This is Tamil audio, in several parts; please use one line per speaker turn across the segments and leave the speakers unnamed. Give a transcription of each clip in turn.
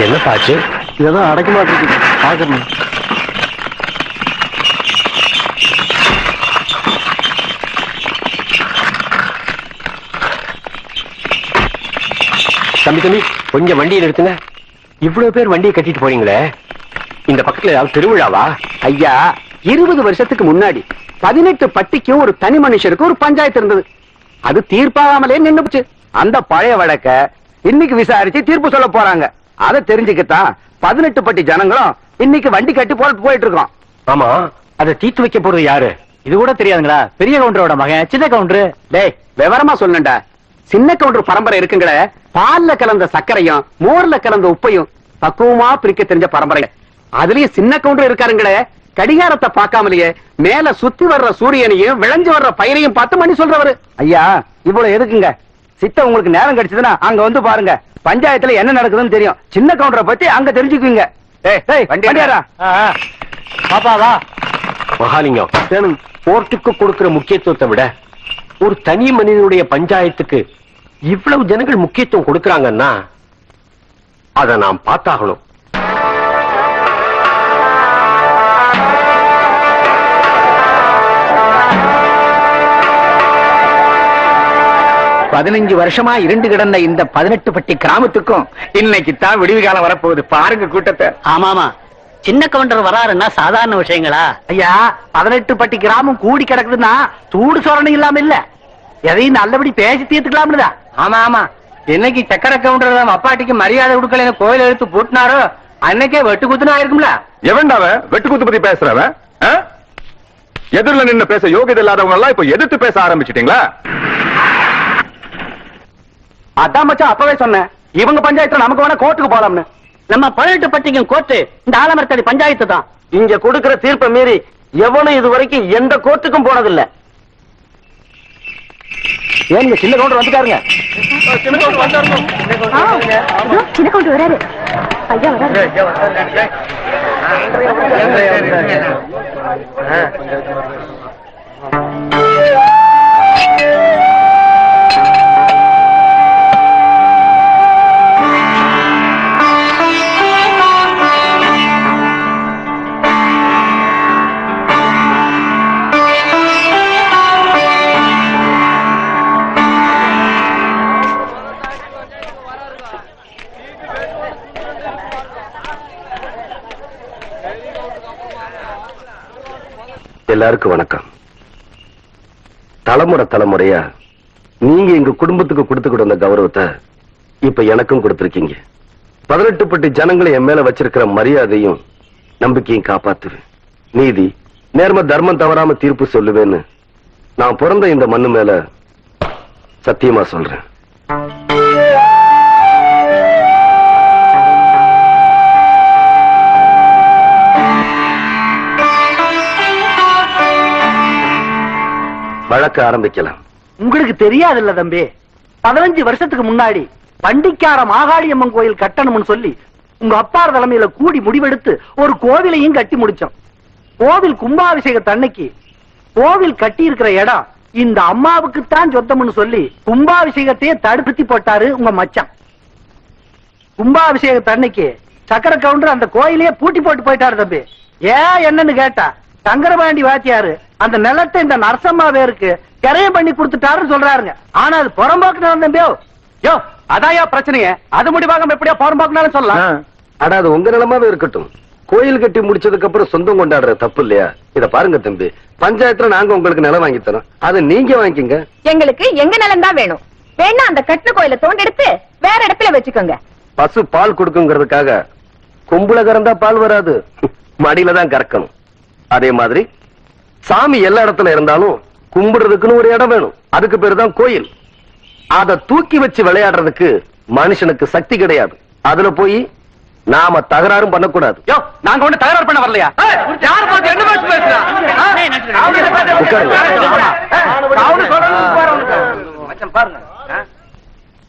என்ன பாச்சு?
இதெல்லாம் அடக்க மாட்டேங்குது. பாக்கணும்.
தம்பி கொஞ்சம் வண்டியை நிறுத்துங்க. இவ்வளவு பேர் வண்டியை கட்டிட்டு போறீங்களே, இந்த பக்கத்துல ஏதாவது திருவிழாவா?
ஐயா, 20 வருஷத்துக்கு முன்னாடி 18 பட்டிக்கும் ஒரு தனி மனுஷருக்கு ஒரு பஞ்சாயத்து இருந்தது. அது தீர்ப்பாகாமலே நின்னு போச்சு. அந்த பழைய வழக்க இன்னைக்கு விசாரிச்சு தீர்ப்பு சொல்ல போறாங்க. அதை தெரிஞ்சுக்கத்தான் 18 பட்டி ஜனங்களும் இன்னைக்கு வண்டி கட்டி போயிட்டு இருக்கோம்.
ஆமா, அதை தீர்த்து வைக்க போறது யாரு?
இது கூட தெரியாதுங்களா? பெரிய கவுண்டரோட மகன் சின்ன கவுண்டரு. டேய், விவரமா சொல்லுண்டா. சின்ன கவுண்டர் பரம்பரை இருக்குங்களே, பால்ல கலந்த சர்க்கரையும் மோர்ல கலந்த உப்பையும் பக்குவமா பிரிக்க தெரிஞ்ச பரம்பரை. அதுலயும் சின்ன கவுண்டர் இருக்காருங்களே, கடிகாரத்தை பார்க்காமலேயே மேல சுத்தி வர்ற சூரியனையும் விளைஞ்சு வர்ற பயிரையும் பார்த்து மணி சொல்றவரு. ஐயா, இவ்வளவு எதுக்குங்க? சித்த உங்களுக்கு நேரம் கிடைச்சதுன்னா அங்க வந்து பாருங்க. பஞ்சாயத்துல என்ன நடக்குதுன்னு தெரியும். சின்ன கவுண்டரை பத்தி அங்க தெரிஞ்சுக்குவீங்க. பாப்பாவா
மகாலிங்கம், போர்ட்டுக்கு கொடுக்கிற முக்கியத்துவத்தை விட ஒரு தனி மனிதனுடைய பஞ்சாயத்துக்கு இவ்வளவு ஜனங்கள் முக்கியத்துவம் கொடுக்கறாங்கன்னா அதை நாம் பார்த்தாகணும்.
பதினஞ்சு வருஷமா இருண்டு கிடந்த இந்த 18 பட்டி கிராமத்துக்கும் இன்னைக்கு தான் விடிவு காலம் வரப்போகுது. பாருங்க கூட்டத்தை. ஆமாமா, சின்ன கவுண்டர் வராருன்னா சாதாரண விஷயங்களா? ஐயா, 18 பட்டி கிராமம் கூடி கிடக்குதுன்னா சூடு சொரணை இல்லாம இல்ல, எதையும் நல்லபடி பேசி தீர்த்துக்கலாம்ல. ஆமா ஆமா, என்னைக்கு சக்கர கவுண்டர் அப்பாட்டிக்கு மரியாதை கொடுக்கல கோயில் எடுத்து பூட்டினாரோ அன்னைக்கே வெட்டு குத்துனா இருக்கும்ல.
எவன்டாவ வெட்டு குத்து பத்தி பேசுறவன்? எதிரில நின்னு பேச யோகியதை இல்லாதவங்க எல்லாம் இப்ப எதிர்த்து பேச ஆரம்பிச்சிட்டீங்களா?
அதான் மச்சான் அப்பவே சொன்னேன், இவங்க பஞ்சாயத்துல நமக்கு வேணா கோர்ட்டுக்கு போலாம்னு. நம்ம 18 பட்டிக்கும் கோர்ட்டு இந்த ஆலமரத்தடி பஞ்சாயத்து தான். இங்க கொடுக்கிற தீர்ப்பை மீறி எவனும் இது வரைக்கும் எந்த கோர்ட்டுக்கும் போனதில்லை. ஏங்க சின்ன கவுண்டர் வந்துட்டாருங்க.
சின்ன கவுண்டர் வராரு. ஐயா வராரு.
எல்லாருக்கும் வணக்கம். தலைமுறையா நீங்க எங்க குடும்பத்துக்கு கொடுத்துக்கிட்டு வந்த கௌரவத்தை இப்ப எனக்கும் கொடுத்திருக்கீங்க. 18 பட்டி ஜனங்களை என் மேல வச்சிருக்கிற மரியாதையும் நம்பிக்கையும் காப்பாத்துவேன். நீதி நேர்ம தர்மம் தவறாம தீர்ப்பு சொல்லுவேன்னு நான் பிறந்த இந்த மண்ணு மேல சத்தியமா சொல்றேன். வழக்க ஆரம்பிக்கலாம்.
உங்களுக்கு தெரியாதுல்ல தம்பி, 15 வருஷத்துக்கு முன்னாடி பண்டிக்கார மாகாளியம்மன் கோயில் கட்டணும்னு சொல்லி உங்க அப்பார் தலைமையில கூடி முடிவெடுத்து ஒரு கோவிலையும் கட்டி முடிச்சோம். கோவில் கும்பாபிஷேகத்தன்னைக்கு கோவில் கட்டி இருக்கிற இடம் இந்த அம்மாவுக்குத்தான் சொந்தம்னு சொல்லி கும்பாபிஷேகத்தையே தடுத்து போட்டாரு உங்க மச்சான். கும்பாபிஷேகத்தன்னைக்கு சக்கர கவுண்டர் அந்த கோயிலையே பூட்டி போட்டு போயிட்டாரு தம்பி. ஏன் என்னன்னு கேட்டா, சங்கரபாண்டி வாத்தியாரு அந்த நிலத்தை இந்த நரசம்மா பேருக்கு கரையம் பண்ணி கொடுத்துட்டாருன்னு சொல்றாருங்க. ஆனா அது புறம்போக்கு தம்பியோ. யோ, அதாயா பிரச்சனையே. அது முடிவாக எப்படியா புறம்போக்குனாலும் சொல்லலாம்.
ஆனா அது உங்க நிலமாவே இருக்கட்டும். கோயில் கட்டி முடிச்சதுக்கு அப்புறம் சொந்தம் கொண்டாடுற தப்பு இல்லையா? இத பாருங்க தம்பி, பஞ்சாயத்துல நாங்க உங்களுக்கு நிலம் வாங்கி தரோம், அதை நீங்க வாங்கிக்கங்க.
எங்களுக்கு எங்க நிலம் தான் வேணும். வேணா அந்த கட்டின கோயில தோண்டெடுத்து வேற இடத்துல வச்சுக்கோங்க.
பசு பால் கொடுக்குங்கிறதுக்காக கும்புல கறந்தா பால் வராது, மடியில தான் கறக்கணும். அதே மாதிரி சாமி எல்லா இடத்துல இருந்தாலும் கும்பிடுறதுக்குன்னு ஒரு இடம் வேணும். அதுக்கு பேரு தான் கோயில். அதை தூக்கி வச்சு விளையாடுறதுக்கு மனுஷனுக்கு சக்தி கிடையாது. அதுல போய் நாம தகராறும் பண்ணக்கூடாது.
நாங்க ஒண்ணு தகராறு பண்ண வரலையா?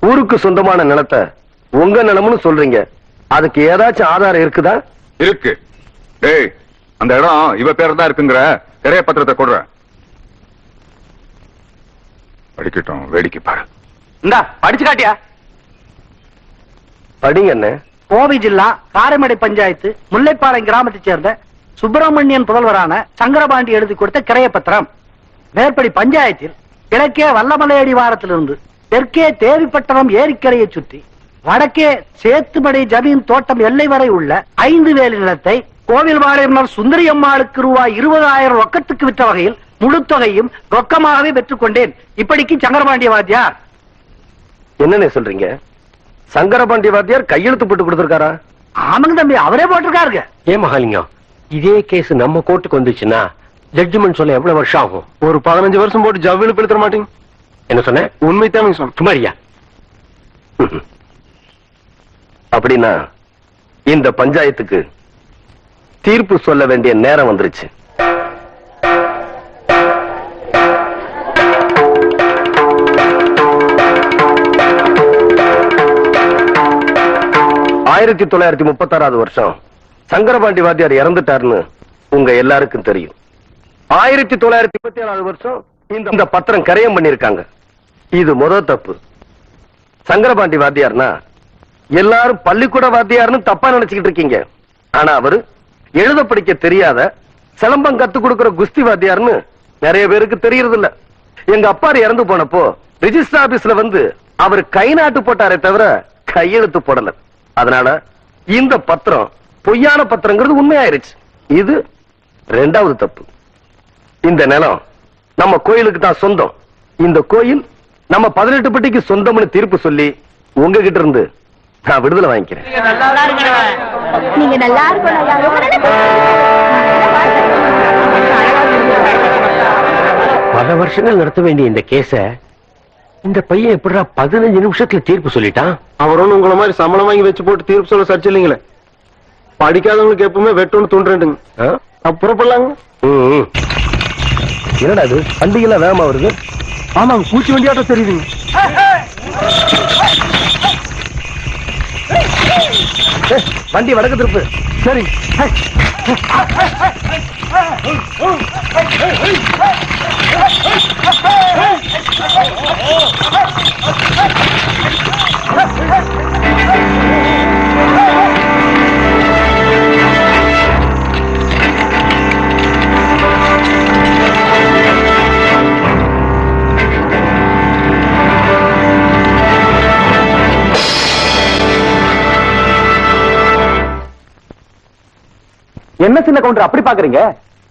ஊருக்கு சொந்தமான நிலத்தை உங்க நிலம்னு சொல்றீங்க, அதுக்கு ஏதாச்சும் ஆதாரம் இருக்குதா?
இருக்கு. டேய், அந்த இடம் இவ பேர் தான் இருக்குங்கிற நிறைய பத்திரத்தை கொடுற. படிக்கட்டும், வேடிக்கை பாரு.
இந்தா படிச்சு காட்டியா?
படிங்க என்ன.
கோவை ஜில்லா காரைமடை பஞ்சாயத்து முல்லைப்பாளையம் கிராமத்தைச் சேர்ந்த சுப்பிரமணியன் புதல்வரான சங்கரபாண்டி எழுதி கொடுத்த கிரைய பத்திரம். மேற்படி பஞ்சாயத்தில் கிழக்கே வல்லமலை அடிவாரத்திலிருந்து தெற்கே தேவிப்பட்டணம் ஏரிக்கரையை சுற்றி வடக்கே சேத்துமடை ஜமீன் தோட்டம் எல்லை வரை உள்ள 5 வேலி நிலத்தை கோவில் வாழையர் சுந்தரி அம்மாளுக்கு ரூபாய் 20,000 ரொக்கத்துக்கு விற்ற வகையில் முழு தொகையும் ரொக்கமாகவே பெற்றுக் கொண்டேன். இப்படிக்கு சங்கரபாண்டிய வாத்தியார்.
என்னன்னு சொல்றீங்க? சங்கரபாண்டி வாத்தியார் கையெழுத்து போட்டு கொடுத்திருக்காரா?
ஆமாங்க தம்பி, அவரே போட்டிருக்காருங்க.
ஏன் மகாலிங்கம், இதே கேஸ் நம்ம கோர்ட்டுக்கு வந்துச்சுன்னா ஜட்ஜ்மெண்ட் சொல்ல எவ்வளவு வருஷம் ஆகும்?
ஒரு 15 வருஷம் போட்டு ஜவ்வில பெருத்த மாட்டீங்க.
என்ன சொன்ன?
உண்மைத்தான் சொன்ன.
சுமாரியா?
அப்படின்னா இந்த பஞ்சாயத்துக்கு தீர்ப்பு சொல்ல வேண்டிய நேரம் வந்துருச்சு. ஆயிரத்தி 1936 வருஷம் சங்கரபாண்டி வாத்தியார் இறந்துட்டாருன்னு உங்க எல்லாருக்கும் தெரியும். 1927 வருஷம் இந்த பத்திரம் கரையம் பண்ணிருக்காங்க. இது முதல் தப்பு. சங்கரபாண்டி வாத்தியார்னா எல்லாரும் பள்ளிக்கூட வாத்தியார்னு தப்பா நினைச்சுக்கிட்டு இருக்கீங்க. ஆனா அவரு எழுத படிக்க தெரியாத சிலம்பம் கத்து கொடுக்கிற குஸ்தி வாத்தியார்னு நிறைய பேருக்கு தெரியறது இல்ல. எங்க அப்பா இறந்து போனப்போ ரிஜிஸ்டர் ஆபீஸ்ல வந்து அவர் கை நாட்டு போட்டாரே தவிர கையெழுத்து போடல. அதனால இந்த பத்திரம் பொய்யான பத்திரங்கிறது உண்மையாயிருச்சு. இது 2வது தப்பு. இந்த நிலம் நம்ம கோயிலுக்கு தான் சொந்தம். இந்த கோயில் நம்ம 18 பட்டிக்கு சொந்தம்னு தீர்ப்பு சொல்லி உங்ககிட்ட இருந்து நான் விடுதலை வாங்கிக்கிறேன்.
நீங்க நல்லா இருக்கணும்.
பல வருஷங்கள் நடத்த வேண்டிய இந்த கேஸ இந்த பையன் எப்படிடா 15 நிமிஷத்துல தீர்ப்பு சொல்லிட்டான்?
அவரும் உங்களை மாதிரி சம்பளம் வாங்கி வச்சு போட்டு தீர்ப்பு சொல்ல சர்ச்சை இல்லைங்களே. படிக்காதவங்களுக்கு எப்பவுமே வெட்டோன்னு தூண்டுறேன். அப்புறம் பண்ணலாங்க.
என்னடா இது பண்டிகைல வேகமா வருது?
ஆமாங்க, பூச்சி வண்டியாட்டம் தெரியுதுங்க.
வண்டி வடக்கு திருப்பு.
சரி.
என்ன சின்ன கவுண்டர் அப்படி பாக்குறீங்க?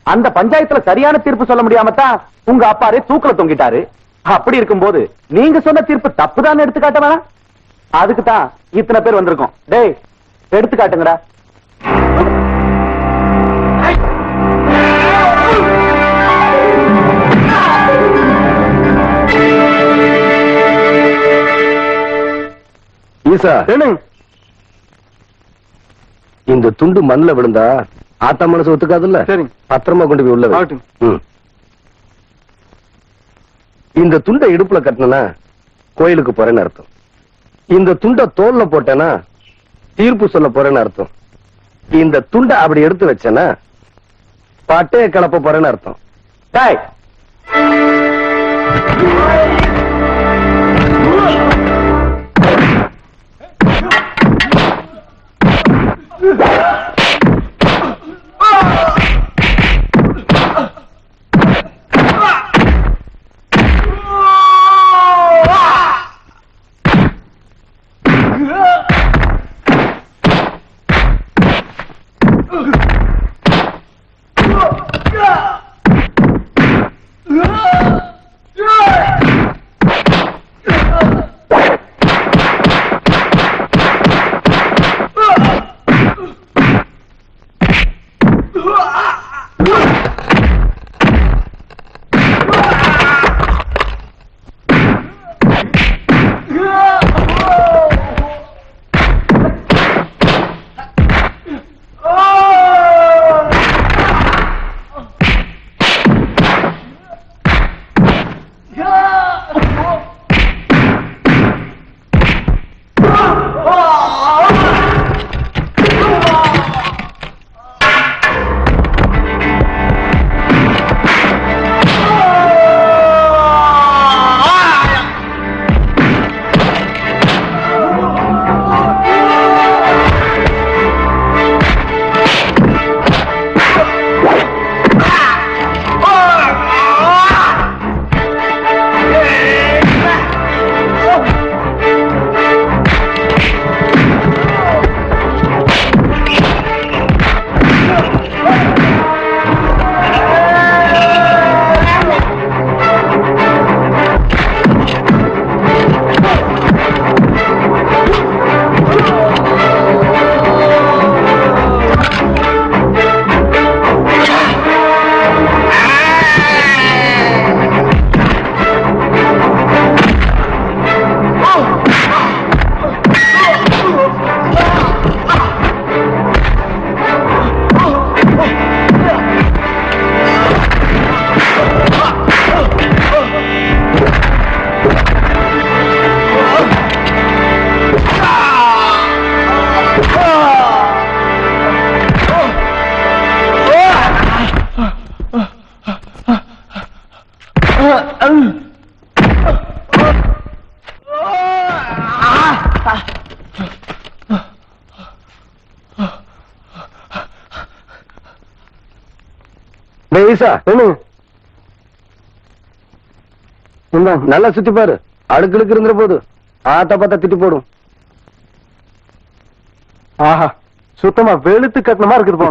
அந்த பஞ்சாயத்துல சரியான தீர்ப்பு சொல்ல முடியாம தான் உங்க அப்பாரே தூக்குல தொங்கிட்டாரு. அப்படி இருக்கும்போது நீங்க சொன்ன தீர்ப்பு தப்புதான் எடுத்துக்காட்ட வேணாம். அதுக்கு தான் இத்தனை பேர் வந்திருக்கோம். டேய், எடுத்துக்காட்டுங்கடா.
ஈசா, இந்த துண்டு மண்ணில் விழுந்தா ஆத்தா மனசு ஒத்துக்காதுல்ல.
சரி,
பத்திரமா கொண்டு போய் உள்ள வை. இந்த துண்டை இடுப்புல கட்டினா கோயிலுக்கு போறேன்னு அர்த்தம். இந்த துண்டை தோல்ல போட்டேன்னா தீர்ப்பு சொல்ல போறேன்னு அர்த்தம். இந்த துண்டை அப்படி எடுத்து வச்சேன்னா பட்டைய கலப்ப போறேன்னு அர்த்தம்.
டேய்,
ஈசா நல்லா சுத்தி பாரு, அடுக்களுக்கு இருந்துற போது ஆத்தா பார்த்தா திட்டி போடும். ஆஹா, சுத்தமா வெளுத்து கட்டணமா இருக்குது.